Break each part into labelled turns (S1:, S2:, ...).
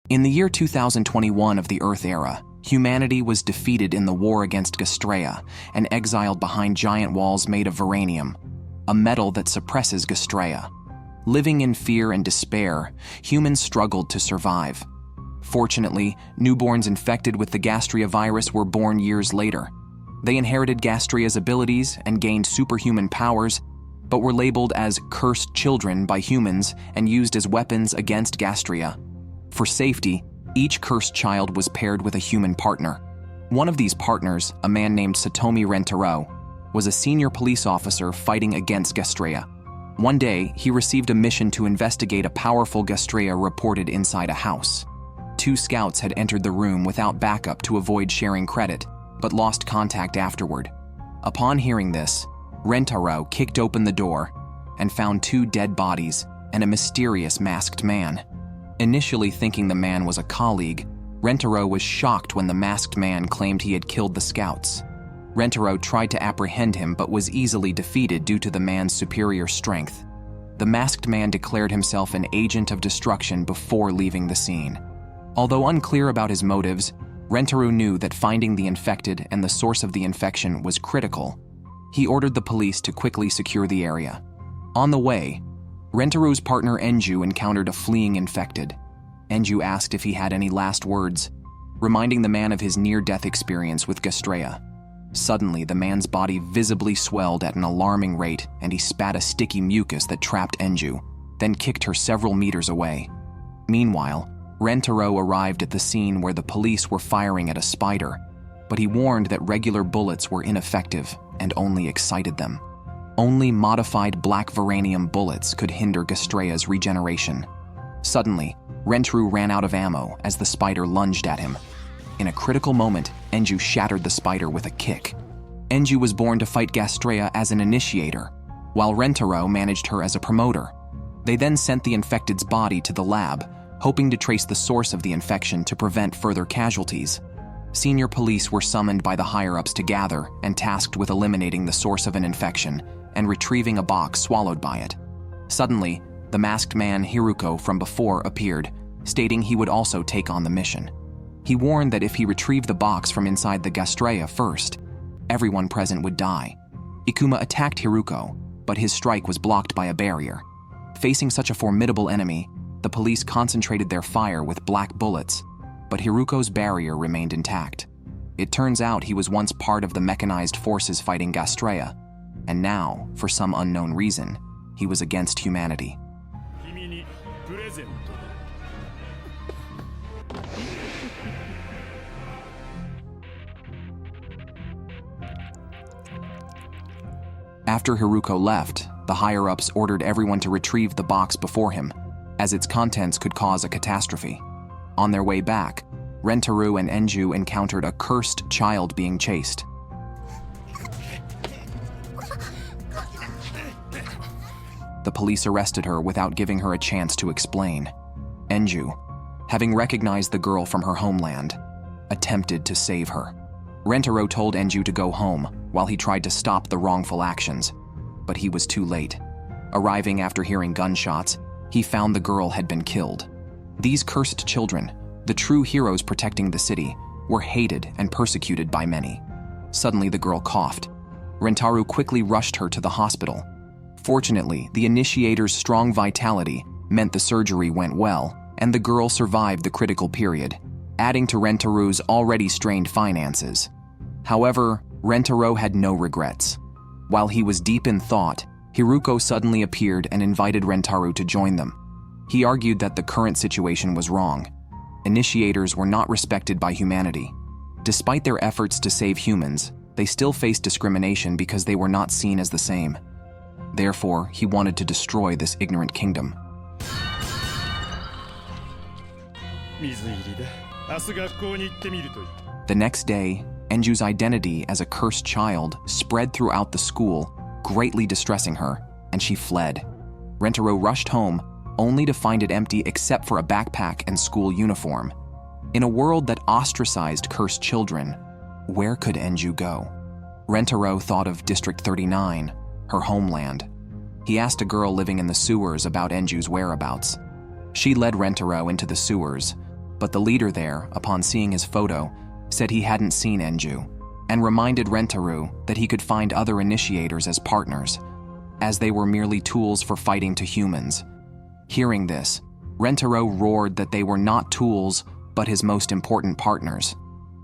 S1: In the year 2021 of the Earth era, humanity was defeated in the war against Gastrea and exiled behind giant walls made of veranium, a metal that suppresses Gastrea. Living in fear and despair, humans struggled to survive. Fortunately, newborns infected with the Gastrea virus were born years later. They inherited Gastrea's abilities and gained superhuman powers, but were labeled as cursed children by humans and used as weapons against Gastrea. For safety, each cursed child was paired with a human partner. One of these partners, a man named Satomi Rentaro, was a senior police officer fighting against Gastrea. One day, he received a mission to investigate a powerful Gastrea reported inside a house. 2 scouts had entered the room without backup to avoid sharing credit, but lost contact afterward. Upon hearing this, Rentaro kicked open the door and found 2 dead bodies and a mysterious masked man. Initially thinking the man was a colleague, Rentaro was shocked when the masked man claimed he had killed the scouts. Rentaro tried to apprehend him but was easily defeated due to the man's superior strength. The masked man declared himself an agent of destruction before leaving the scene. Although unclear about his motives, Rentaro knew that finding the infected and the source of the infection was critical. He ordered the police to quickly secure the area. On the way, Rentaro's partner Enju encountered a fleeing infected. Enju asked if he had any last words, reminding the man of his near-death experience with Gastrea. Suddenly, the man's body visibly swelled at an alarming rate and he spat a sticky mucus that trapped Enju, then kicked her several meters away. Meanwhile, Rentaro arrived at the scene where the police were firing at a spider, but he warned that regular bullets were ineffective and only excited them. Only modified black veranium bullets could hinder Gastrea's regeneration. Suddenly, Rentaro ran out of ammo as the spider lunged at him. In a critical moment, Enju shattered the spider with a kick. Enju was born to fight Gastrea as an initiator, while Rentaro managed her as a promoter. They then sent the infected's body to the lab, hoping to trace the source of the infection to prevent further casualties. Senior police were summoned by the higher-ups to gather and tasked with eliminating the source of an infection and retrieving a box swallowed by it. Suddenly, the masked man Hiruko from before appeared, stating he would also take on the mission. He warned that if he retrieved the box from inside the Gastrea first, everyone present would die. Ikuma attacked Hiruko, but his strike was blocked by a barrier. Facing such a formidable enemy, the police concentrated their fire with black bullets, but Hiruko's barrier remained intact. It turns out he was once part of the mechanized forces fighting Gastrea, and now, for some unknown reason, he was against humanity. After Hiruko left, the higher-ups ordered everyone to retrieve the box before him, as its contents could cause a catastrophe. On their way back, Rentaro and Enju encountered a cursed child being chased. The police arrested her without giving her a chance to explain. Enju, having recognized the girl from her homeland, attempted to save her. Rentaro told Enju to go home while he tried to stop the wrongful actions, but he was too late. Arriving after hearing gunshots, he found the girl had been killed. These cursed children, the true heroes protecting the city, were hated and persecuted by many. Suddenly the girl coughed. Rentaro quickly rushed her to the hospital. Fortunately, the initiator's strong vitality meant the surgery went well, and the girl survived the critical period, adding to Rentaro's already strained finances. However, Rentaro had no regrets. While he was deep in thought, Hiruko suddenly appeared and invited Rentaro to join them. He argued that the current situation was wrong. Initiators were not respected by humanity. Despite their efforts to save humans, they still faced discrimination because they were not seen as the same. Therefore, he wanted to destroy this ignorant kingdom. The next day, Enju's identity as a cursed child spread throughout the school, greatly distressing her, and she fled. Rentaro rushed home, only to find it empty except for a backpack and school uniform. In a world that ostracized cursed children, where could Enju go? Rentaro thought of District 39, her homeland. He asked a girl living in the sewers about Enju's whereabouts. She led Rentaro into the sewers, But the leader there, upon seeing his photo, said he hadn't seen Enju, and reminded Rentaru that he could find other initiators as partners, as they were merely tools for fighting to humans. Hearing this, Rentaru roared that they were not tools, but his most important partners.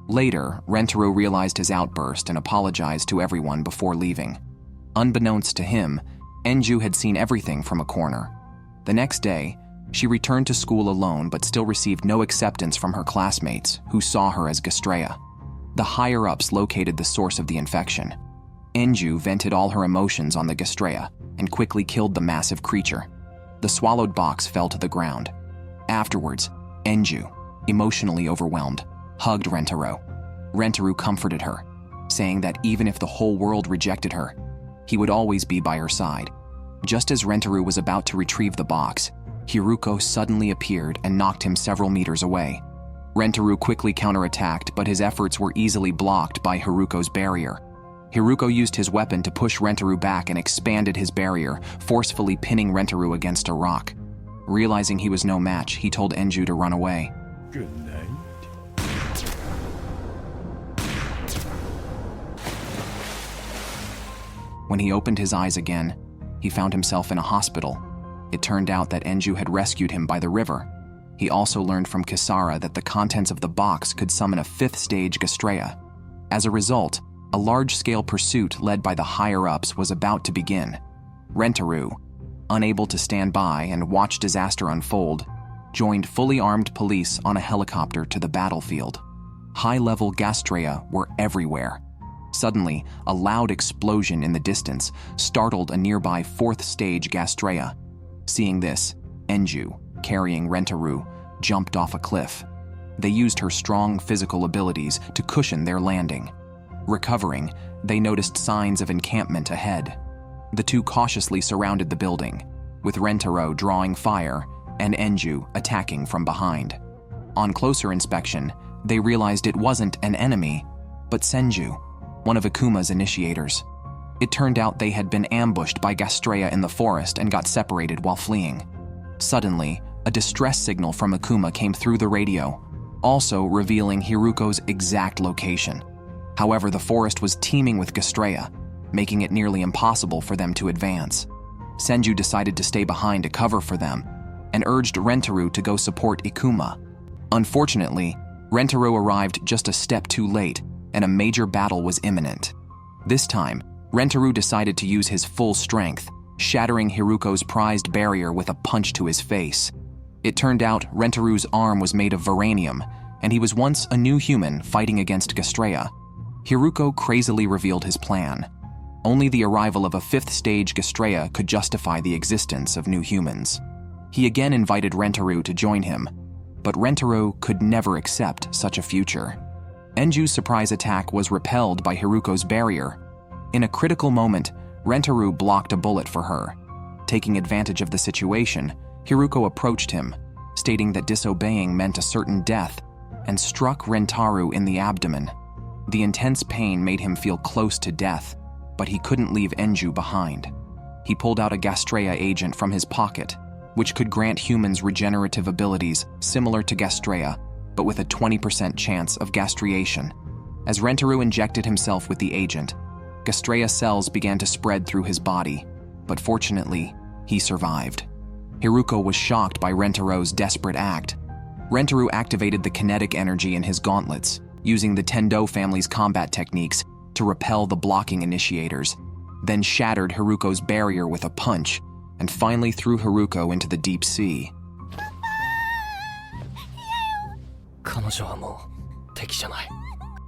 S1: Later, Rentaru realized his outburst and apologized to everyone before leaving. Unbeknownst to him, Enju had seen everything from a corner. The next day, she returned to school alone but still received no acceptance from her classmates, who saw her as Gastreya. The higher-ups located the source of the infection. Enju vented all her emotions on the Gastreya and quickly killed the massive creature. The swallowed box fell to the ground. Afterwards, Enju, emotionally overwhelmed, hugged Rentaru. Rentaru comforted her, saying that even if the whole world rejected her, he would always be by her side. Just as Rentaru was about to retrieve the box, Hiruko suddenly appeared and knocked him several meters away. Rentaru quickly counterattacked, but his efforts were easily blocked by Hiruko's barrier. Hiruko used his weapon to push Rentaru back and expanded his barrier, forcefully pinning Rentaru against a rock. Realizing he was no match, he told Enju to run away.
S2: Good night.
S1: When he opened his eyes again, he found himself in a hospital. It turned out that Enju had rescued him by the river. He also learned from Kisara that the contents of the box could summon a 5th-stage Gastreya. As a result, a large-scale pursuit led by the higher-ups was about to begin. Rentaru, unable to stand by and watch disaster unfold, joined fully armed police on a helicopter to the battlefield. High-level Gastreya were everywhere. Suddenly, a loud explosion in the distance startled a nearby 4th-stage Gastreya. Seeing this, Enju, carrying Rentaru, jumped off a cliff. They used her strong physical abilities to cushion their landing. Recovering, they noticed signs of encampment ahead. The two cautiously surrounded the building, with Rentaru drawing fire and Enju attacking from behind. On closer inspection, they realized it wasn't an enemy, but Senju, one of Ikuma's initiators. It turned out they had been ambushed by Gastreya in the forest and got separated while fleeing. Suddenly, a distress signal from Ikuma came through the radio, also revealing Hiruko's exact location. However, the forest was teeming with Gastreya, making it nearly impossible for them to advance. Senju decided to stay behind to cover for them and urged Rentaru to go support Ikuma. Unfortunately, Rentaru arrived just a step too late and a major battle was imminent. This time, Rentaru decided to use his full strength, shattering Hiruko's prized barrier with a punch to his face. It turned out Rentaru's arm was made of vibranium, and he was once a new human fighting against Gastreya. Hiruko crazily revealed his plan. Only the arrival of a 5th-stage Gastreya could justify the existence of new humans. He again invited Rentaru to join him, but Rentaru could never accept such a future. Enju's surprise attack was repelled by Hiruko's barrier. In a critical moment, Rentaru blocked a bullet for her. Taking advantage of the situation, Hiruko approached him, stating that disobeying meant a certain death, and struck Rentaru in the abdomen. The intense pain made him feel close to death, but he couldn't leave Enju behind. He pulled out a Gastreya agent from his pocket, which could grant humans regenerative abilities similar to Gastreya, but with a 20% chance of gastriation. As Rentaru injected himself with the agent, Gastreya cells began to spread through his body, but fortunately, he survived. Hiruko was shocked by Rentaru's desperate act. Rentaru activated the kinetic energy in his gauntlets, using the Tendo family's combat techniques to repel the blocking initiators, then shattered Hiruko's barrier with a punch, and finally threw Hiruko into the deep sea.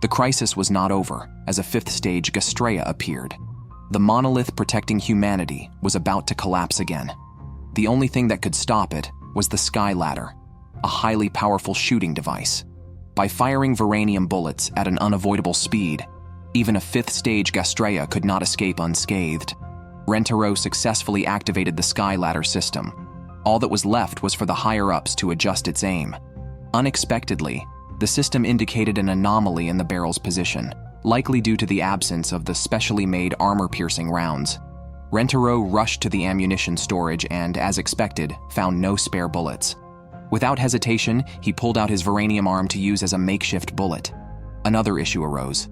S1: The crisis was not over, as a 5th-stage Gastreya appeared. The monolith protecting humanity was about to collapse again. The only thing that could stop it was the Sky Ladder, a highly powerful shooting device. By firing vibranium bullets at an unavoidable speed, even a 5th-stage Gastreya could not escape unscathed. Rentaru successfully activated the Sky Ladder system. All that was left was for the higher-ups to adjust its aim. Unexpectedly, the system indicated an anomaly in the barrel's position, likely due to the absence of the specially made armor-piercing rounds. Rentaru rushed to the ammunition storage and, as expected, found no spare bullets. Without hesitation, he pulled out his Varanium arm to use as a makeshift bullet. Another issue arose.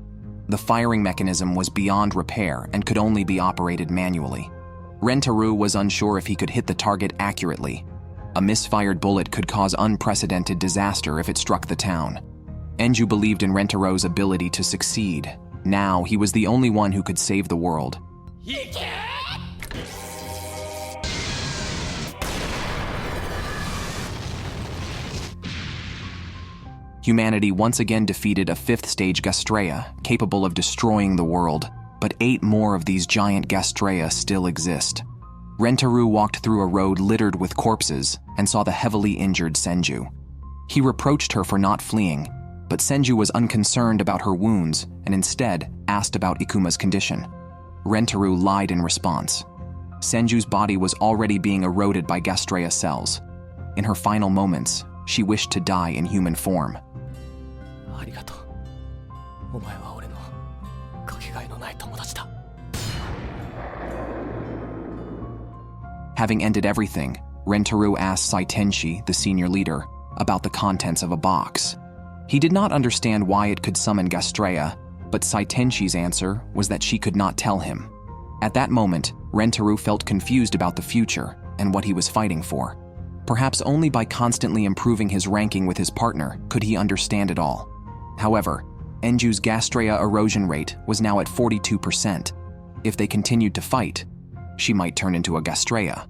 S1: The firing mechanism was beyond repair and could only be operated manually. Rentaru was unsure if he could hit the target accurately. A misfired bullet could cause unprecedented disaster if it struck the town. Enju believed in Rentaru's ability to succeed. Now, he was the only one who could save the world. Humanity once again defeated a 5th-stage Gastrea, capable of destroying the world, but 8 more of these giant Gastrea still exist. Rentaru walked through a road littered with corpses and saw the heavily injured Senju. He reproached her for not fleeing, but Senju was unconcerned about her wounds and instead asked about Ikuma's condition. Rentaru lied in response. Senju's body was already being eroded by Gastrea cells. In her final moments, she wished to die in human form. Having ended everything, Rentaru asked Saitenshi, the senior leader, about the contents of a box. He did not understand why it could summon Gastrea, but Saitenshi's answer was that she could not tell him. At that moment, Rentaru felt confused about the future and what he was fighting for. Perhaps only by constantly improving his ranking with his partner could he understand it all. However, Enju's Gastrea erosion rate was now at 42%. If they continued to fight, she might turn into a Gastrea.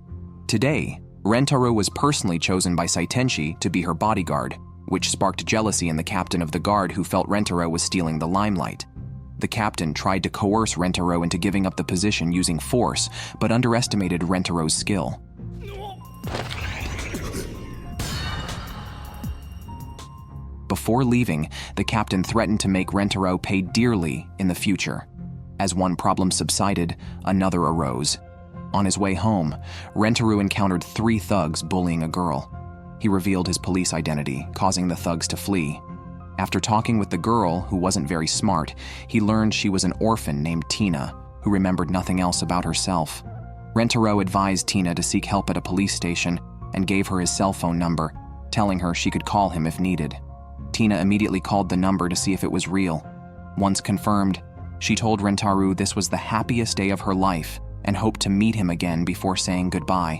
S1: Today, Rentaru was personally chosen by Saitenshi to be her bodyguard, which sparked jealousy in the captain of the guard who felt Rentaru was stealing the limelight. The captain tried to coerce Rentaru into giving up the position using force, but underestimated Rentaru's skill. Before leaving, the captain threatened to make Rentaru pay dearly in the future. As one problem subsided, another arose. On his way home, Rentaru encountered 3 thugs bullying a girl. He revealed his police identity, causing the thugs to flee. After talking with the girl, who wasn't very smart, he learned she was an orphan named Tina, who remembered nothing else about herself. Rentaru advised Tina to seek help at a police station and gave her his cell phone number, telling her she could call him if needed. Tina immediately called the number to see if it was real. Once confirmed, she told Rentaru this was the happiest day of her life and hoped to meet him again before saying goodbye.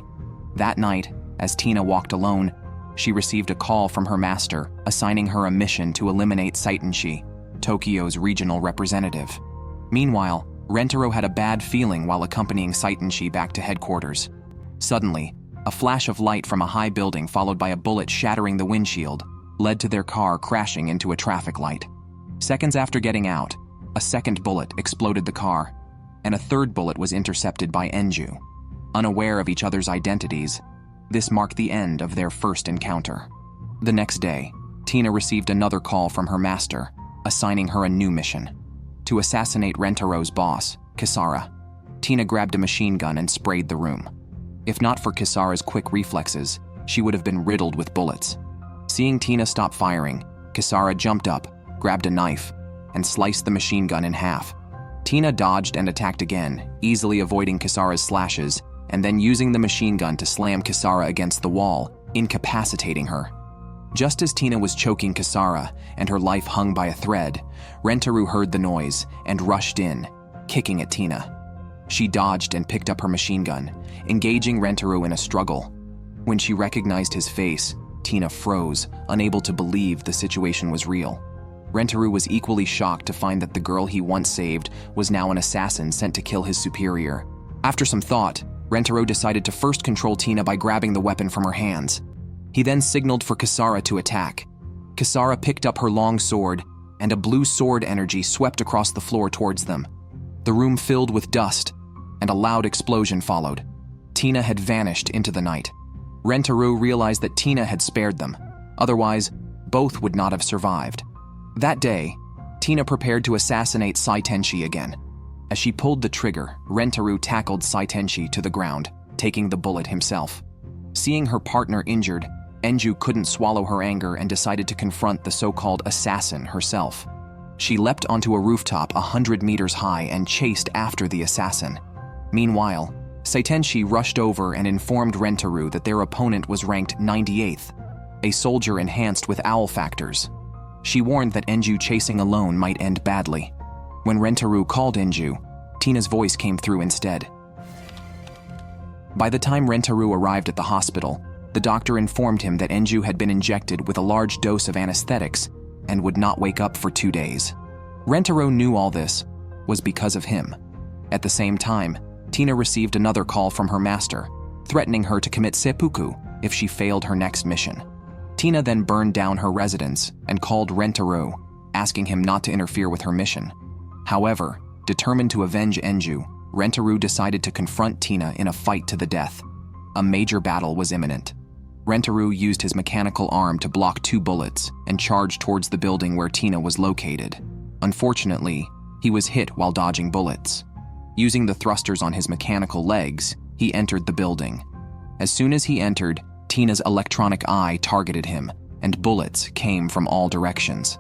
S1: That night, as Tina walked alone, she received a call from her master, assigning her a mission to eliminate Saitenshi, Tokyo's regional representative. Meanwhile, Rentaru had a bad feeling while accompanying Saitenshi back to headquarters. Suddenly, a flash of light from a high building followed by a bullet shattering the windshield led to their car crashing into a traffic light. Seconds after getting out, a second bullet exploded the car, and a third bullet was intercepted by Enju. Unaware of each other's identities, this marked the end of their first encounter. The next day, Tina received another call from her master, assigning her a new mission: to assassinate Rentaru's boss, Kisara. Tina grabbed a machine gun and sprayed the room. If not for Kisara's quick reflexes, she would have been riddled with bullets. Seeing Tina stop firing, Kisara jumped up, grabbed a knife, and sliced the machine gun in half. Tina dodged and attacked again, easily avoiding Kisara's slashes, and then using the machine gun to slam Kisara against the wall, incapacitating her. Just as Tina was choking Kisara and her life hung by a thread, Rentaru heard the noise and rushed in, kicking at Tina. She dodged and picked up her machine gun, engaging Rentaru in a struggle. When she recognized his face, Tina froze, unable to believe the situation was real. Rentaru was equally shocked to find that the girl he once saved was now an assassin sent to kill his superior. After some thought, Rentaru decided to first control Tina by grabbing the weapon from her hands. He then signaled for Kisara to attack. Kisara picked up her long sword, and a blue sword energy swept across the floor towards them. The room filled with dust, and a loud explosion followed. Tina had vanished into the night. Rentaru realized that Tina had spared them. Otherwise, both would not have survived. That day, Tina prepared to assassinate Saitenshi again. As she pulled the trigger, Rentaru tackled Saitenshi to the ground, taking the bullet himself. Seeing her partner injured, Enju couldn't swallow her anger and decided to confront the so-called assassin herself. She leapt onto a rooftop 100 meters high and chased after the assassin. Meanwhile, Saitenshi rushed over and informed Rentaru that their opponent was ranked 98th. a soldier enhanced with owl factors. She warned that Enju chasing alone might end badly. When Rentaro called Enju, Tina's voice came through instead. By the time Rentaro arrived at the hospital, the doctor informed him that Enju had been injected with a large dose of anesthetics and would not wake up for 2 days. Rentaro knew all this was because of him. At the same time, Tina received another call from her master, threatening her to commit seppuku if she failed her next mission. Tina then burned down her residence and called Rentaro, asking him not to interfere with her mission. However, determined to avenge Enju, Rentaro decided to confront Tina in a fight to the death. A major battle was imminent. Rentaro used his mechanical arm to block 2 bullets and charged towards the building where Tina was located. Unfortunately, he was hit while dodging bullets. Using the thrusters on his mechanical legs, he entered the building. As soon as he entered, Tina's electronic eye targeted him, and bullets came from all directions.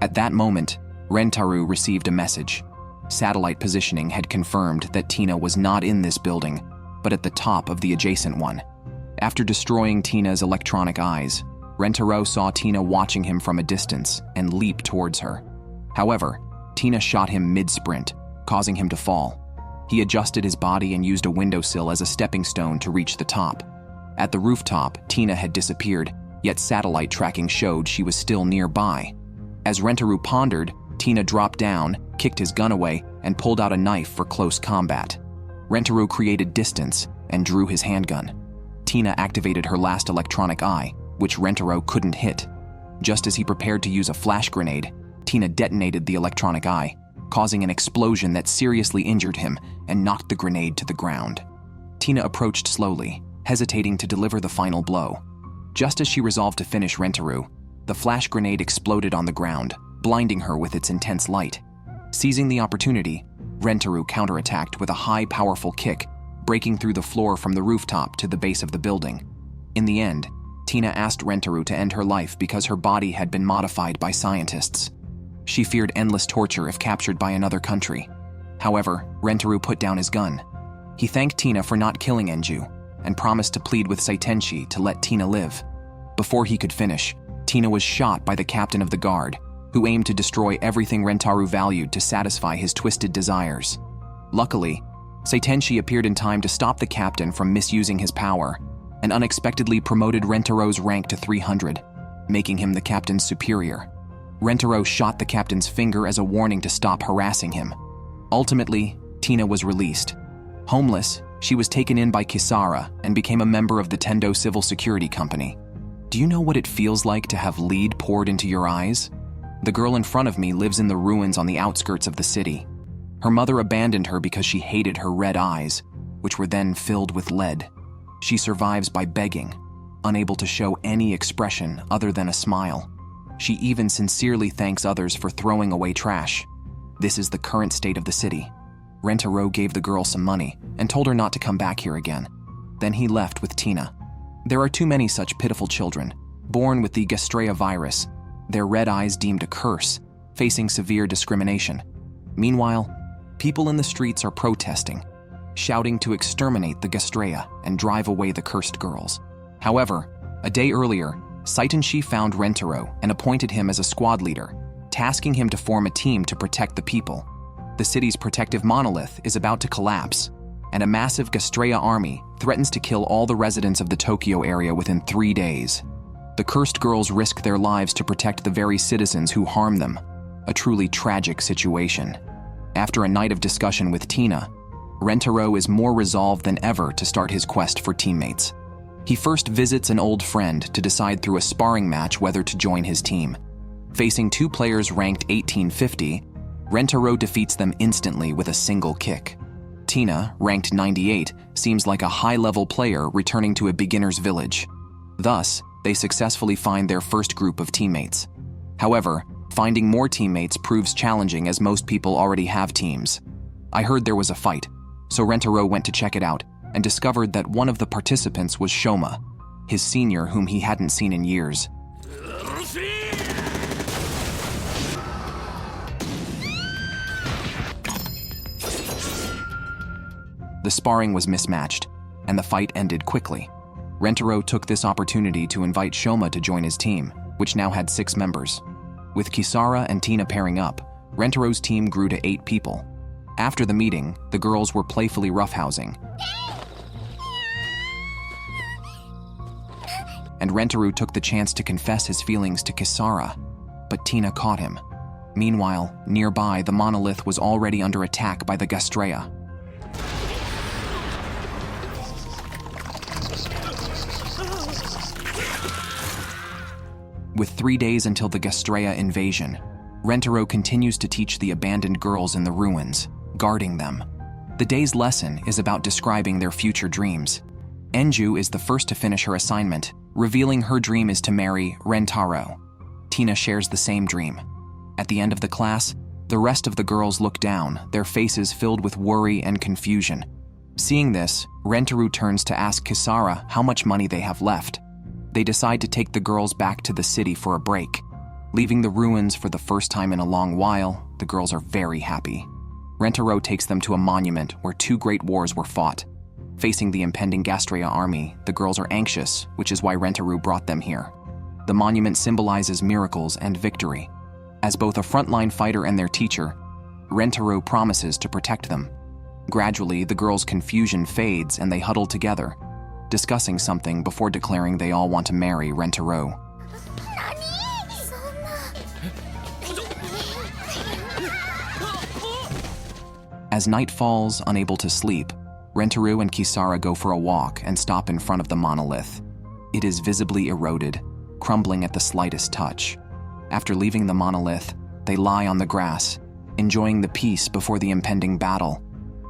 S1: At that moment, Rentaro received a message. Satellite positioning had confirmed that Tina was not in this building, but at the top of the adjacent one. After destroying Tina's electronic eyes, Rentaro saw Tina watching him from a distance and leap towards her. However, Tina shot him mid-sprint, causing him to fall. He adjusted his body and used a windowsill as a stepping stone to reach the top. At the rooftop, Tina had disappeared, yet satellite tracking showed she was still nearby. As Rentaro pondered, Tina dropped down, kicked his gun away, and pulled out a knife for close combat. Rentaro created distance and drew his handgun. Tina activated her last electronic eye, which Rentaro couldn't hit. Just as he prepared to use a flash grenade, Tina detonated the electronic eye, causing an explosion that seriously injured him and knocked the grenade to the ground. Tina approached slowly, hesitating to deliver the final blow. Just as she resolved to finish Rentaro, the flash grenade exploded on the ground, blinding her with its intense light. Seizing the opportunity, Rentaro counterattacked with a high, powerful kick, breaking through the floor from the rooftop to the base of the building. In the end, Tina asked Rentaro to end her life because her body had been modified by scientists. She feared endless torture if captured by another country. However, Rentaro put down his gun. He thanked Tina for not killing Enju and promised to plead with Saitenshi to let Tina live. Before he could finish, Tina was shot by the captain of the guard, who aimed to destroy everything Rentaro valued to satisfy his twisted desires. Luckily, Saitenshi appeared in time to stop the captain from misusing his power and unexpectedly promoted Rentaro's rank to 300, making him the captain's superior. Rentaro shot the captain's finger as a warning to stop harassing him. Ultimately, Tina was released. Homeless, she was taken in by Kisara and became a member of the Tendo Civil Security Company. Do you know what it feels like to have lead poured into your eyes? The girl in front of me lives in the ruins on the outskirts of the city. Her mother abandoned her because she hated her red eyes, which were then filled with lead. She survives by begging, unable to show any expression other than a smile. She even sincerely thanks others for throwing away trash. This is the current state of the city. Rentaro gave the girl some money and told her not to come back here again. Then he left with Tina. There are too many such pitiful children, born with the Gastrea virus, their red eyes deemed a curse, facing severe discrimination. Meanwhile, people in the streets are protesting, shouting to exterminate the Gastrea and drive away the cursed girls. However, a day earlier, Saitenshi found Rentaro and appointed him as a squad leader, tasking him to form a team to protect the people. The city's protective monolith is about to collapse, and a massive Gastrea army threatens to kill all the residents of the Tokyo area within 3 days. The cursed girls risk their lives to protect the very citizens who harm them, a truly tragic situation. After a night of discussion with Tina, Rentaro is more resolved than ever to start his quest for teammates. He first visits an old friend to decide through a sparring match whether to join his team. Facing 2 players ranked 1850, Rentaro defeats them instantly with a single kick. Tina, ranked 98, seems like a high-level player returning to a beginner's village. Thus, they successfully find their first group of teammates. However, finding more teammates proves challenging as most people already have teams. I heard there was a fight, so Rentaro went to check it out and discovered that one of the participants was Shoma, his senior whom he hadn't seen in years. The sparring was mismatched, and the fight ended quickly. Rentaro took this opportunity to invite Shoma to join his team, which now had 6 members. With Kisara and Tina pairing up, Rentaro's team grew to 8 people. After the meeting, the girls were playfully roughhousing, and Rentaro took the chance to confess his feelings to Kisara, but Tina caught him. Meanwhile, nearby, the monolith was already under attack by the Gastrea. With 3 days until the Gastrea invasion, Rentaro continues to teach the abandoned girls in the ruins, guarding them. The day's lesson is about describing their future dreams. Enju is the first to finish her assignment, revealing her dream is to marry Rentaro. Tina shares the same dream. At the end of the class, the rest of the girls look down, their faces filled with worry and confusion. Seeing this, Rentaro turns to ask Kisara how much money they have left. They decide to take the girls back to the city for a break. Leaving the ruins for the first time in a long while, the girls are very happy. Rentaro takes them to a monument where 2 great wars were fought. Facing the impending Gastrea army, the girls are anxious, which is why Rentaro brought them here. The monument symbolizes miracles and victory. As both a frontline fighter and their teacher, Rentaro promises to protect them. Gradually, the girls' confusion fades and they huddle together, discussing something before declaring they all want to marry Rentaro. As night falls, unable to sleep, Rentaro and Kisara go for a walk and stop in front of the monolith. It is visibly eroded, crumbling at the slightest touch. After leaving the monolith, they lie on the grass, enjoying the peace before the impending battle,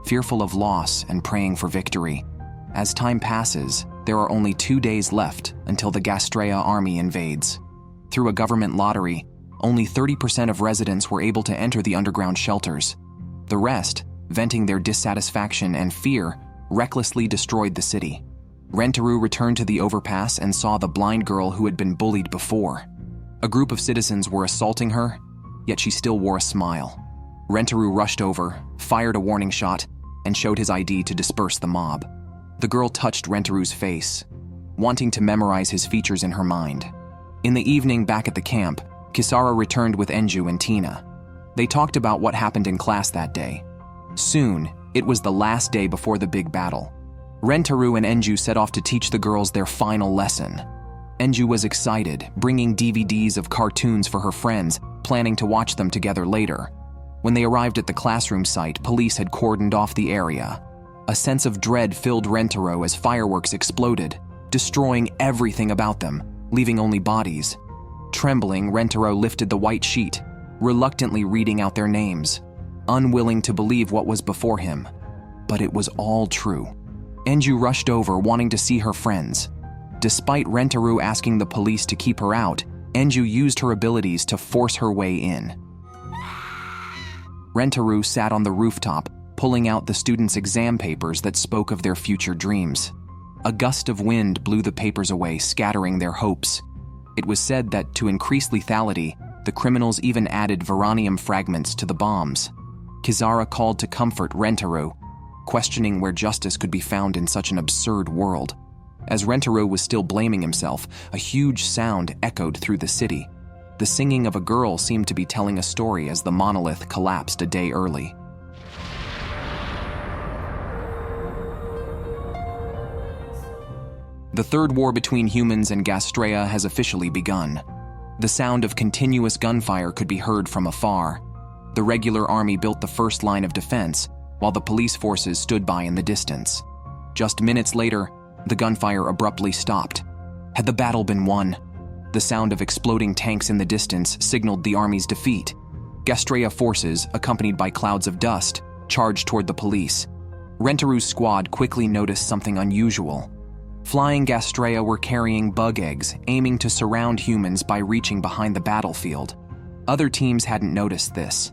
S1: fearful of loss and praying for victory. As time passes, there are only 2 days left until the Gastrea army invades. Through a government lottery, only 30% of residents were able to enter the underground shelters. The rest, venting their dissatisfaction and fear, recklessly destroyed the city. Rentaro returned to the overpass and saw the blind girl who had been bullied before. A group of citizens were assaulting her, yet she still wore a smile. Rentaro rushed over, fired a warning shot, and showed his ID to disperse the mob. The girl touched Rentaro's face, wanting to memorize his features in her mind. In the evening back at the camp, Kisara returned with Enju and Tina. They talked about what happened in class that day. Soon, it was the last day before the big battle. Rentaro and Enju set off to teach the girls their final lesson. Enju was excited, bringing DVDs of cartoons for her friends, planning to watch them together later. When they arrived at the classroom site, police had cordoned off the area. A sense of dread filled Rentaro as fireworks exploded, destroying everything about them, leaving only bodies. Trembling, Rentaro lifted the white sheet, reluctantly reading out their names, unwilling to believe what was before him. But it was all true. Enju rushed over, wanting to see her friends. Despite Rentaro asking the police to keep her out, Enju used her abilities to force her way in. Rentaro sat on the rooftop, pulling out the students' exam papers that spoke of their future dreams. A gust of wind blew the papers away, scattering their hopes. It was said that to increase lethality, the criminals even added veranium fragments to the bombs. Kisara called to comfort Rentaro, questioning where justice could be found in such an absurd world. As Rentaro was still blaming himself, a huge sound echoed through the city. The singing of a girl seemed to be telling a story as the monolith collapsed a day early. The third war between humans and Gastrea has officially begun. The sound of continuous gunfire could be heard from afar. The regular army built the first line of defense, while the police forces stood by in the distance. Just minutes later, the gunfire abruptly stopped. Had the battle been won? The sound of exploding tanks in the distance signaled the army's defeat. Gastrea forces, accompanied by clouds of dust, charged toward the police. Rentaro's squad quickly noticed something unusual. Flying Gastrea were carrying bug eggs, aiming to surround humans by reaching behind the battlefield. Other teams hadn't noticed this.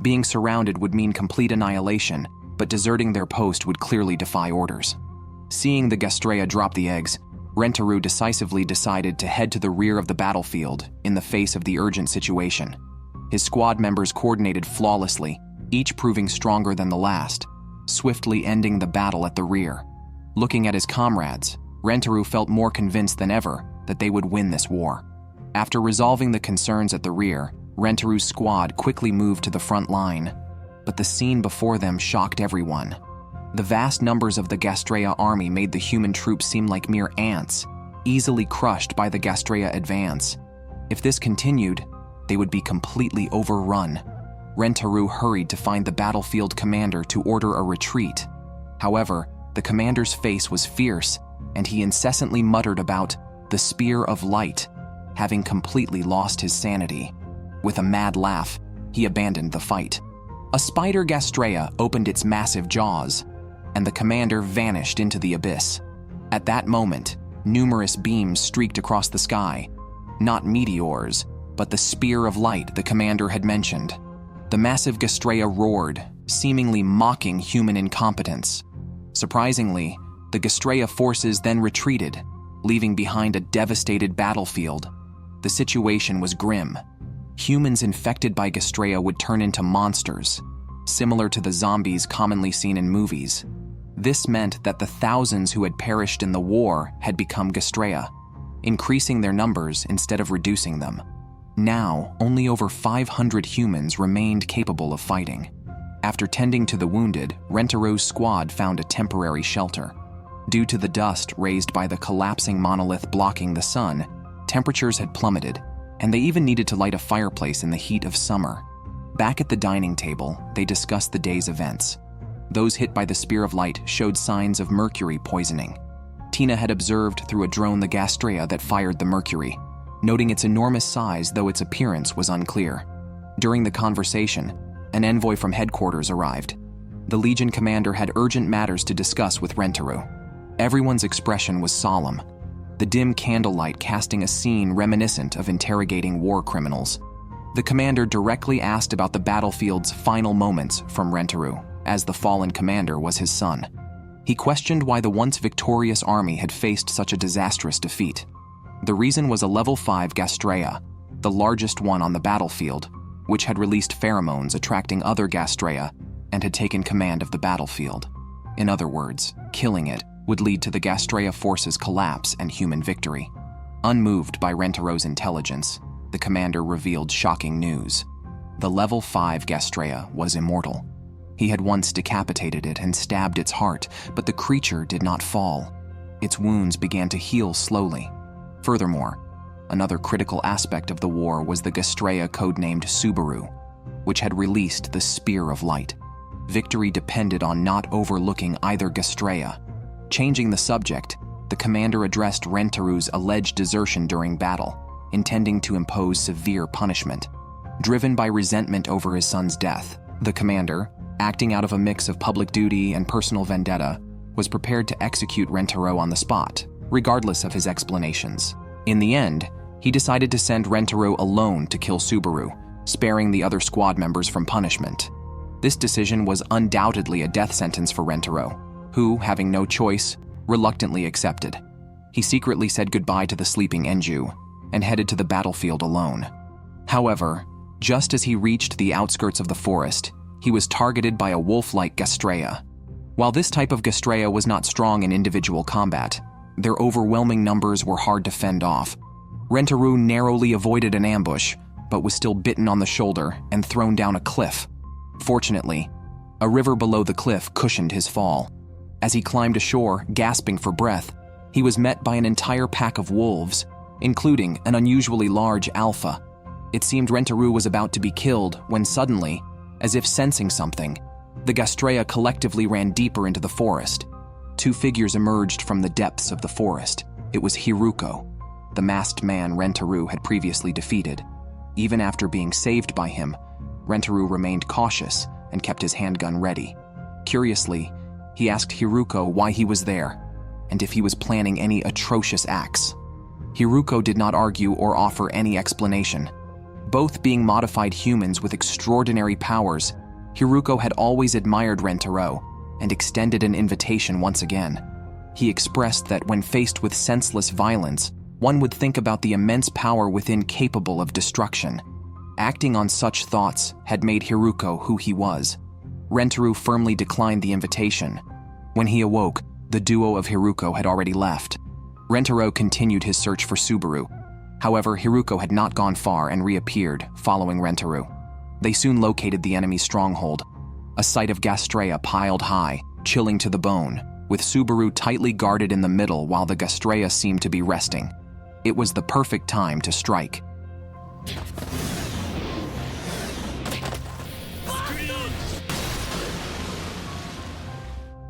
S1: Being surrounded would mean complete annihilation, but deserting their post would clearly defy orders. Seeing the Gastrea drop the eggs, Rentaro decisively decided to head to the rear of the battlefield in the face of the urgent situation. His squad members coordinated flawlessly, each proving stronger than the last, swiftly ending the battle at the rear. Looking at his comrades, Rentaru felt more convinced than ever that they would win this war. After resolving the concerns at the rear, Rentaru's squad quickly moved to the front line. But the scene before them shocked everyone. The vast numbers of the Gastrea army made the human troops seem like mere ants, easily crushed by the Gastrea advance. If this continued, they would be completely overrun. Rentaru hurried to find the battlefield commander to order a retreat. However, the commander's face was fierce, and he incessantly muttered about the Spear of Light, having completely lost his sanity. With a mad laugh, he abandoned the fight. A spider Gastrea opened its massive jaws, and the commander vanished into the abyss. At that moment, numerous beams streaked across the sky. Not meteors, but the Spear of Light the commander had mentioned. The massive Gastrea roared, seemingly mocking human incompetence. Surprisingly, the Gastrea forces then retreated, leaving behind a devastated battlefield. The situation was grim. Humans infected by Gastrea would turn into monsters, similar to the zombies commonly seen in movies. This meant that the thousands who had perished in the war had become Gastrea, increasing their numbers instead of reducing them. Now, only over 500 humans remained capable of fighting. After tending to the wounded, Rentaru's squad found a temporary shelter. Due to the dust raised by the collapsing monolith blocking the sun, temperatures had plummeted, and they even needed to light a fireplace in the heat of summer. Back at the dining table, they discussed the day's events. Those hit by the Spear of Light showed signs of mercury poisoning. Tina had observed through a drone the Gastrea that fired the mercury, noting its enormous size though its appearance was unclear. During the conversation, an envoy from headquarters arrived. The Legion commander had urgent matters to discuss with Rentaru. Everyone's expression was solemn, the dim candlelight casting a scene reminiscent of interrogating war criminals. The commander directly asked about the battlefield's final moments from Rentaru, as the fallen commander was his son. He questioned why the once victorious army had faced such a disastrous defeat. The reason was a level 5 Gastrea, the largest one on the battlefield, which had released pheromones attracting other Gastrea and had taken command of the battlefield. In other words, killing it would lead to the Gastrea force's collapse and human victory. Unmoved by Rentaru's intelligence, the commander revealed shocking news. The level 5 Gastrea was immortal. He had once decapitated it and stabbed its heart, but the creature did not fall. Its wounds began to heal slowly. Furthermore, another critical aspect of the war was the Gastrea codenamed Subaru, which had released the Spear of Light. Victory depended on not overlooking either Gastrea. Changing the subject, the commander addressed Rentaru's alleged desertion during battle, intending to impose severe punishment. Driven by resentment over his son's death, the commander, acting out of a mix of public duty and personal vendetta, was prepared to execute Rentaru on the spot, regardless of his explanations. In the end, he decided to send Rentaru alone to kill Subaru, sparing the other squad members from punishment. This decision was undoubtedly a death sentence for Rentaru, who, having no choice, reluctantly accepted. He secretly said goodbye to the sleeping Enju and headed to the battlefield alone. However, just as he reached the outskirts of the forest, he was targeted by a wolf-like Gastrea. While this type of Gastrea was not strong in individual combat, their overwhelming numbers were hard to fend off. Rentaru narrowly avoided an ambush, but was still bitten on the shoulder and thrown down a cliff. Fortunately, a river below the cliff cushioned his fall. As he climbed ashore, gasping for breath, he was met by an entire pack of wolves, including an unusually large alpha. It seemed Rentaru was about to be killed when suddenly, as if sensing something, the Gastrea collectively ran deeper into the forest. Two figures emerged from the depths of the forest. It was Hiruko, the masked man Rentaru had previously defeated. Even after being saved by him, Rentaru remained cautious and kept his handgun ready. Curiously, he asked Hiruko why he was there, and if he was planning any atrocious acts. Hiruko did not argue or offer any explanation. Both being modified humans with extraordinary powers, Hiruko had always admired Rentaru and extended an invitation once again. He expressed that when faced with senseless violence, one would think about the immense power within capable of destruction. Acting on such thoughts had made Hiruko who he was. Rentaru firmly declined the invitation. When he awoke, the duo of Hiruko had already left. Rentaro continued his search for Subaru. However, Hiruko had not gone far and reappeared, following Rentaro. They soon located the enemy's stronghold, a sight of Gastrea piled high, chilling to the bone, with Subaru tightly guarded in the middle while the Gastrea seemed to be resting. It was the perfect time to strike.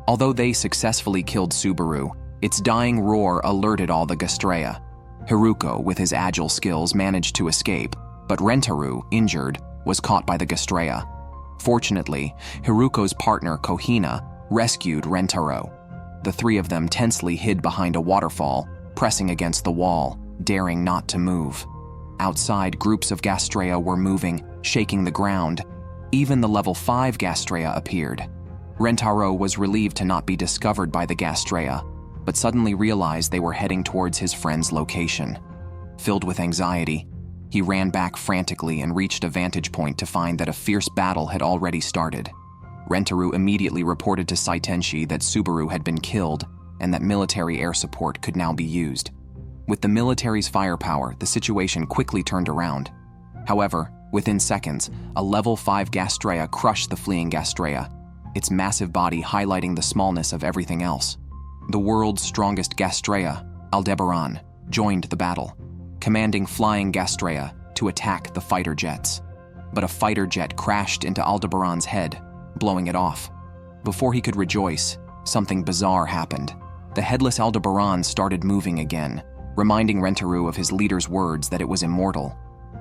S1: Although they successfully killed Subaru, its dying roar alerted all the Gastrea. Hiruko, with his agile skills, managed to escape, but Rentaro, injured, was caught by the Gastrea. Fortunately, Hiruko's partner, Kohina, rescued Rentaro. The three of them tensely hid behind a waterfall, pressing against the wall, daring not to move. Outside, groups of Gastrea were moving, shaking the ground. Even the level 5 Gastrea appeared. Rentaro was relieved to not be discovered by the Gastrea, but suddenly realized they were heading towards his friend's location. Filled with anxiety, he ran back frantically and reached a vantage point to find that a fierce battle had already started. Rentaro immediately reported to Saitenshi that Subaru had been killed and that military air support could now be used. With the military's firepower, the situation quickly turned around. However, within seconds, a level 5 Gastrea crushed the fleeing Gastrea, its massive body highlighting the smallness of everything else. The world's strongest Gastrea, Aldebaran, joined the battle, commanding flying Gastrea to attack the fighter jets. But a fighter jet crashed into Aldebaran's head, blowing it off. Before he could rejoice, something bizarre happened. The headless Aldebaran started moving again, reminding Rentaro of his leader's words that it was immortal.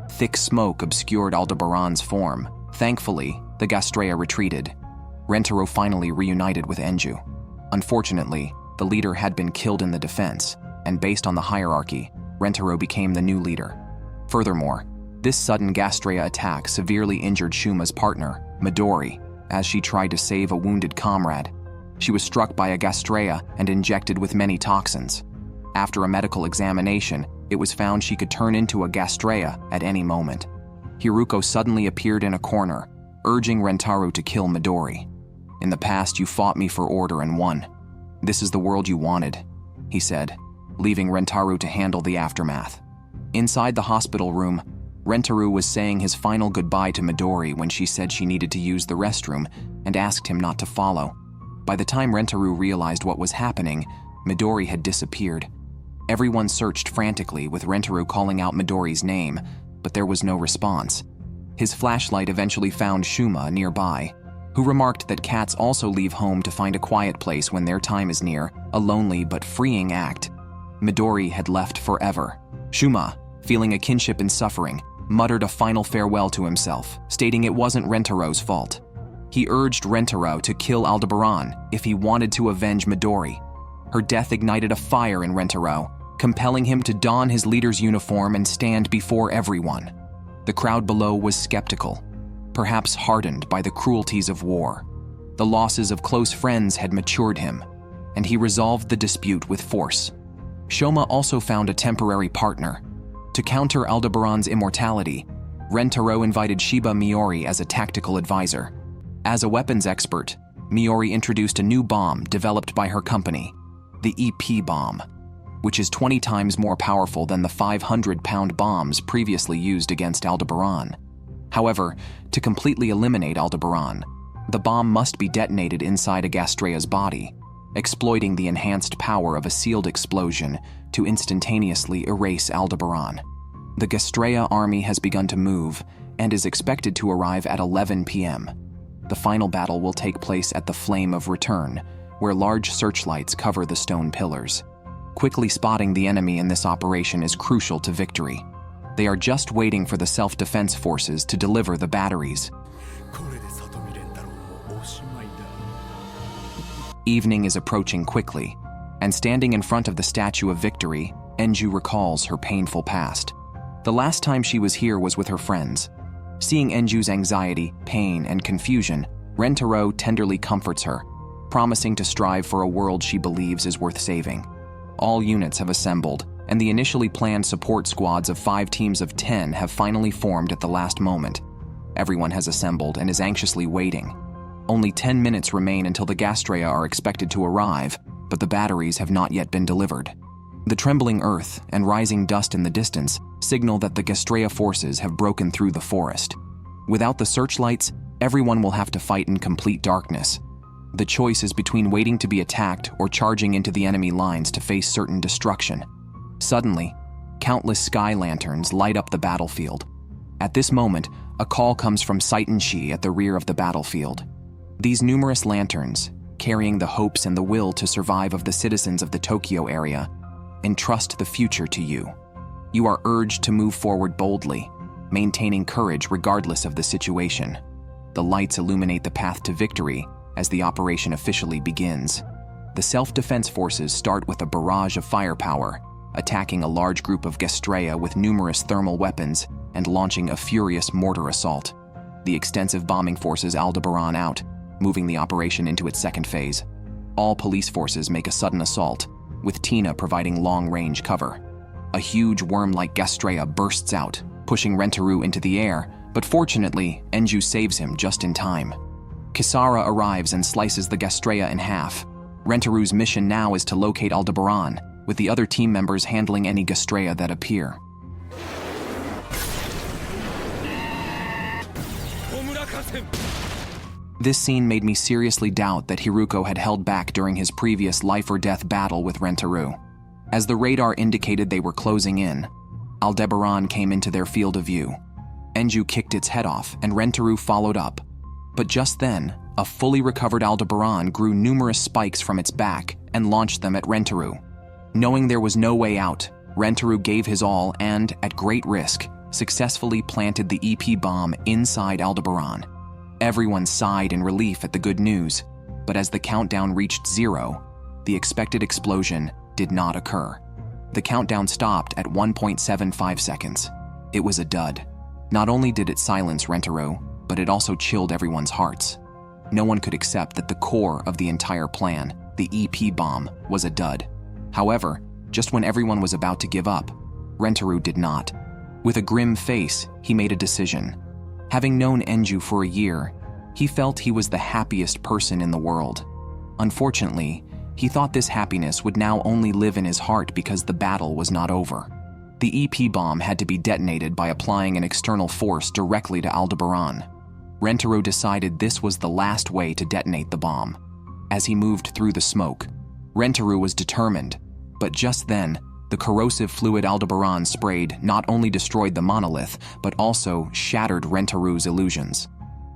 S1: Thick smoke obscured Aldebaran's form. Thankfully, the Gastrea retreated. Rentaro finally reunited with Enju. Unfortunately, the leader had been killed in the defense, and based on the hierarchy, Rentaro became the new leader. Furthermore, this sudden Gastrea attack severely injured Shuma's partner, Midori, as she tried to save a wounded comrade. She was struck by a Gastrea and injected with many toxins. After a medical examination, it was found she could turn into a Gastrea at any moment. Hiruko suddenly appeared in a corner, urging Rentaro to kill Midori. "In the past, you fought me for order and won. This is the world you wanted," he said, leaving Rentaro to handle the aftermath. Inside the hospital room, Rentaro was saying his final goodbye to Midori when she said she needed to use the restroom and asked him not to follow. By the time Rentaro realized what was happening, Midori had disappeared. Everyone searched frantically, with Rentaro calling out Midori's name, but there was no response. His flashlight eventually found Shuma nearby, who remarked that cats also leave home to find a quiet place when their time is near, a lonely but freeing act. Midori had left forever. Shuma, feeling a kinship in suffering, muttered a final farewell to himself, stating it wasn't Rentaro's fault. He urged Rentaro to kill Aldebaran if he wanted to avenge Midori. Her death ignited a fire in Rentaro, compelling him to don his leader's uniform and stand before everyone. The crowd below was skeptical, perhaps hardened by the cruelties of war. The losses of close friends had matured him, and he resolved the dispute with force. Shoma also found a temporary partner. To counter Aldebaran's immortality, Rentaro invited Shiba Miori as a tactical advisor. As a weapons expert, Miori introduced a new bomb developed by her company, the EP bomb, which is 20 times more powerful than the 500-pound bombs previously used against Aldebaran. However, to completely eliminate Aldebaran, the bomb must be detonated inside a Gastrea's body, exploiting the enhanced power of a sealed explosion to instantaneously erase Aldebaran. The Gastrea army has begun to move and is expected to arrive at 11 p.m. The final battle will take place at the Flame of Return, where large searchlights cover the stone pillars. Quickly spotting the enemy in this operation is crucial to victory. They are just waiting for the self-defense forces to deliver the batteries. Evening is approaching quickly, and standing in front of the Statue of Victory, Enju recalls her painful past. The last time she was here was with her friends. Seeing Enju's anxiety, pain, and confusion, Rentaro tenderly comforts her, promising to strive for a world she believes is worth saving. All units have assembled, and the initially planned support squads of 5 teams of 10 have finally formed at the last moment. Everyone has assembled and is anxiously waiting. Only 10 minutes remain until the Gastrea are expected to arrive, but the batteries have not yet been delivered. The trembling earth and rising dust in the distance signal that the Gastrea forces have broken through the forest. Without the searchlights, everyone will have to fight in complete darkness. The choice is between waiting to be attacked or charging into the enemy lines to face certain destruction. Suddenly, countless sky lanterns light up the battlefield. At this moment, a call comes from Saitenshi at the rear of the battlefield. These numerous lanterns, carrying the hopes and the will to survive of the citizens of the Tokyo area, entrust the future to you. You are urged to move forward boldly, maintaining courage regardless of the situation. The lights illuminate the path to victory as the operation officially begins. The self-defense forces start with a barrage of firepower, attacking a large group of Gastrea with numerous thermal weapons and launching a furious mortar assault. The extensive bombing forces Aldebaran out, moving the operation into its second phase. All police forces make a sudden assault, with Tina providing long-range cover. A huge worm-like Gastrea bursts out, pushing Rentaru into the air, but fortunately, Enju saves him just in time. Kisara arrives and slices the Gastrea in half. Rentaru's mission now is to locate Aldebaran, with the other team members handling any Gastrea that appear. This scene made me seriously doubt that Hiruko had held back during his previous life-or-death battle with Rentaru. As the radar indicated they were closing in, Aldebaran came into their field of view. Enju kicked its head off, and Rentaru followed up. But just then, a fully recovered Aldebaran grew numerous spikes from its back and launched them at Rentaru. Knowing there was no way out, Rentaru gave his all and, at great risk, successfully planted the EP bomb inside Aldebaran. Everyone sighed in relief at the good news, but as the countdown reached 0, the expected explosion did not occur. The countdown stopped at 1.75 seconds. It was a dud. Not only did it silence Rentaru, but it also chilled everyone's hearts. No one could accept that the core of the entire plan, the EP bomb, was a dud. However, just when everyone was about to give up, Rentaru did not. With a grim face, he made a decision. Having known Enju for a year, he felt he was the happiest person in the world. Unfortunately, he thought this happiness would now only live in his heart because the battle was not over. The EP bomb had to be detonated by applying an external force directly to Aldebaran. Rentaru decided this was the last way to detonate the bomb. As he moved through the smoke, Rentaru was determined, but just then, the corrosive fluid Aldebaran sprayed not only destroyed the monolith, but also shattered Rentaru's illusions.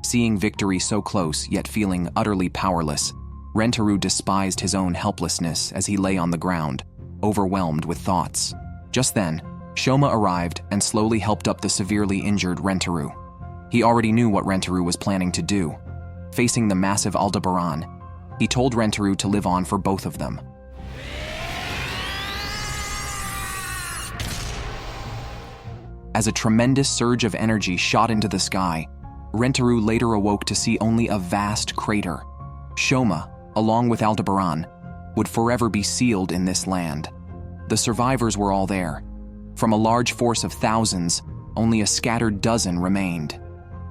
S1: Seeing victory so close, yet feeling utterly powerless, Rentaru despised his own helplessness as he lay on the ground, overwhelmed with thoughts. Just then, Shoma arrived and slowly helped up the severely injured Rentaru. He already knew what Rentaru was planning to do. Facing the massive Aldebaran, he told Rentaru to live on for both of them. As a tremendous surge of energy shot into the sky, Rentaru later awoke to see only a vast crater. Shoma, along with Aldebaran, would forever be sealed in this land. The survivors were all there. From a large force of thousands, only a scattered dozen remained.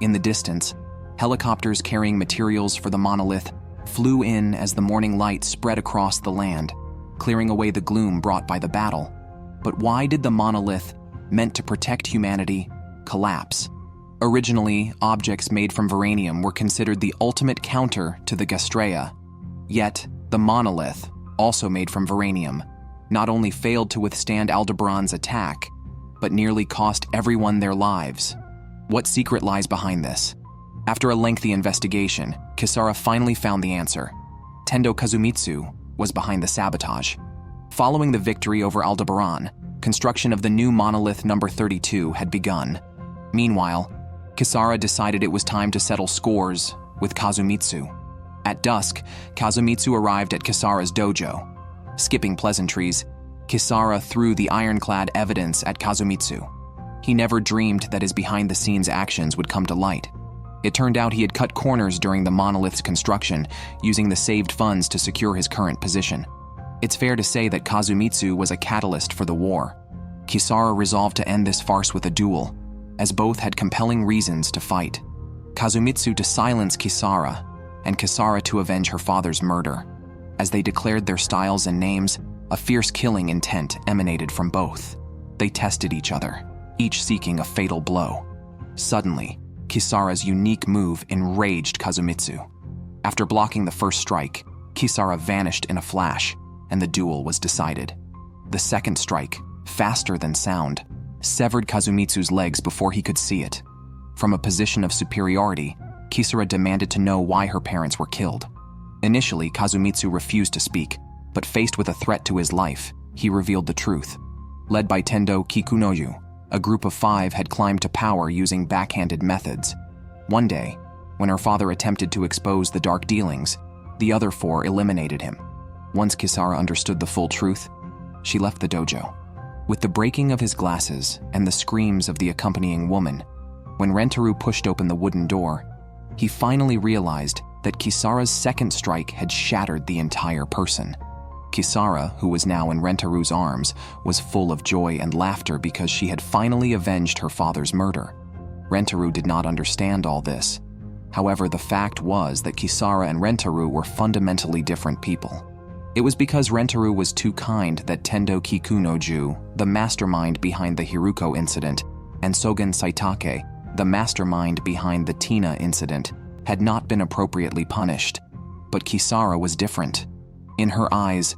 S1: In the distance, helicopters carrying materials for the monolith flew in as the morning light spread across the land, clearing away the gloom brought by the battle. But why did the monolith, meant to protect humanity, collapse? Originally, objects made from Veranium were considered the ultimate counter to the Gastrea. Yet, the monolith, also made from Veranium, not only failed to withstand Aldebaran's attack, but nearly cost everyone their lives. What secret lies behind this? After a lengthy investigation, Kisara finally found the answer. Tendo Kazumitsu was behind the sabotage. Following the victory over Aldebaran, construction of the new monolith number 32 had begun. Meanwhile, Kisara decided it was time to settle scores with Kazumitsu. At dusk, Kazumitsu arrived at Kisara's dojo. Skipping pleasantries, Kisara threw the ironclad evidence at Kazumitsu. He never dreamed that his behind-the-scenes actions would come to light. It turned out he had cut corners during the monolith's construction, using the saved funds to secure his current position. It's fair to say that Kazumitsu was a catalyst for the war. Kisara resolved to end this farce with a duel, as both had compelling reasons to fight. Kazumitsu to silence Kisara, and Kisara to avenge her father's murder. As they declared their styles and names, A fierce killing intent emanated from both. They tested each other, each seeking a fatal blow. Suddenly, Kisara's unique move enraged Kazumitsu. After blocking the first strike, Kisara vanished in a flash, and the duel was decided. The second strike, faster than sound, severed Kazumitsu's legs before he could see it. From a position of superiority, Kisara demanded to know why her parents were killed. Initially, Kazumitsu refused to speak, but faced with a threat to his life, he revealed the truth. Led by Tendo Kikunoyu, a group of 5 had climbed to power using backhanded methods. One day, when her father attempted to expose the dark dealings, the other 4 eliminated him. Once Kisara understood the full truth, she left the dojo. With the breaking of his glasses and the screams of the accompanying woman, when Rentaru pushed open the wooden door, he finally realized that Kisara's second strike had shattered the entire person. Kisara, who was now in Rentaru's arms, was full of joy and laughter because she had finally avenged her father's murder. Rentaru did not understand all this. However, the fact was that Kisara and Rentaru were fundamentally different people. It was because Rentaru was too kind that Tendo Kikunoju, the mastermind behind the Hiruko incident, and Sogen Saitake, the mastermind behind the Tina incident, had not been appropriately punished. But Kisara was different. In her eyes,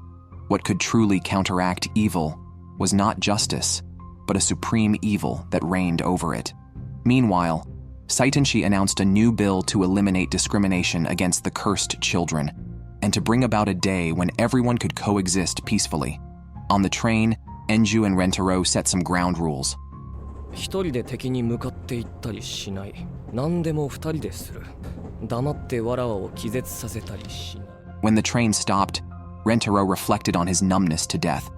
S1: what could truly counteract evil was not justice, but a supreme evil that reigned over it. Meanwhile, Saitenshi announced a new bill to eliminate discrimination against the cursed children, and to bring about a day when everyone could coexist peacefully. On the train, Enju and Rentaro set some ground rules.
S2: 一人で敵に向かって行ったりしない。何でも二人でする。黙ってわらわを気絶させたりしない。
S1: When the train stopped, Rentaro reflected on his numbness to death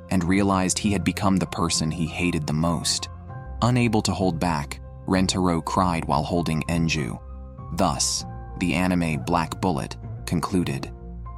S1: and realized he had become the person he hated the most. Unable to hold back, Rentaro cried while holding Enju. Thus, the anime Black Bullet concluded.